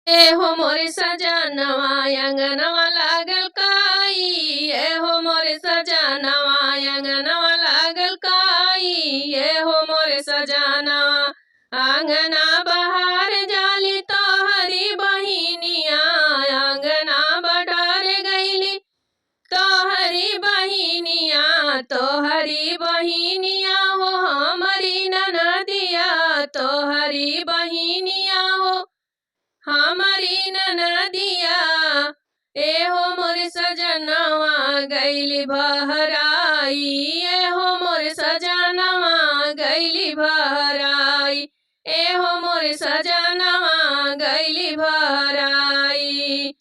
ए हो मोर सजनवा अंगनवा लागल काई। ए हो मोर सजनवा अंगनवा लागल काई। ए हो मोर सजनवा आंगना बहार जाली तोहरी बहिनिया। आंगना बडार गईली तोहरी बहिनिया। तोहरी बहिनिया हो हमारी ननदिया। तोहरी बहिनिया हो हमारी ननदिया। ए हो मोर सजनवा गईली बहराई। ए हो मोर सजनवा गईली बहराई। ए हो मोर सजनवा गईली बहराई।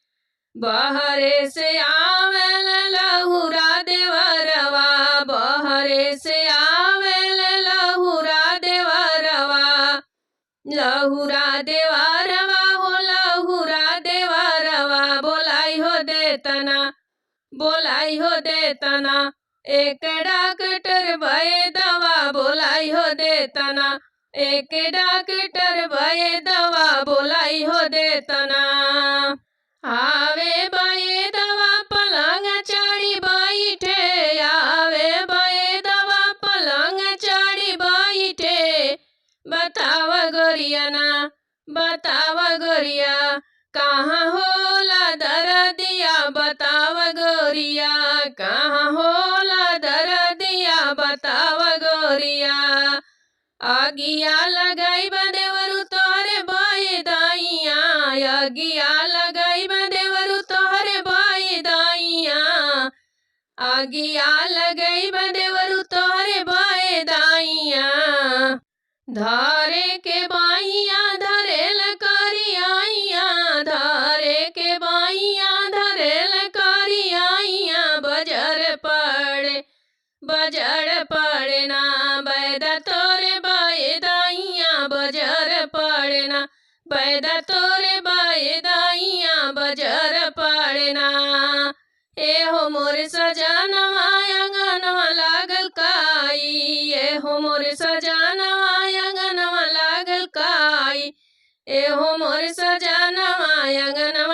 बहरे से आवेल लहुरा देवरवा। बहरे से आवेल लहुरा देवरवा। लहुरा देवरवा हो लहुरा देवरवा। बोलाई हो देतना बोलाई हो देतना एक डॉक्टर भये दवा। बोलाई हो देतना एक डॉक्टर भये दवा। बोलाई हो देतना आवे बये दवा पलंग चढ़ी बैठे। आवे बये दवा पलंग चढ़ी बैठे। बताव गोरिया ना बताव गोरिया कहाँ होला दर्दिया। बताव गोरिया कहाँ होला दर्दिया। बताव गोरिया आगिया लगाई देवरु तोहरे बाई दाइया। आगिया लगाई देवरु तोहरे बाई दाइया। आगिया लगाई देवरु तोहरे बाई दाइया। धारे के बाइया धरेल करियाइया। धारे के बाइया धरेल करियाइया। बजर पड़े ना बैदा तोरे बाए दाइया। बजर पड़े ना बैदा तोरे बाए दाइया। बजर पड़े ना ए हो मोर सजनवा अंगनवा लागल काई। ए हो मोर सजनवा अंगनवा लागल काई। ए हो मोर सजनवा अंगनवा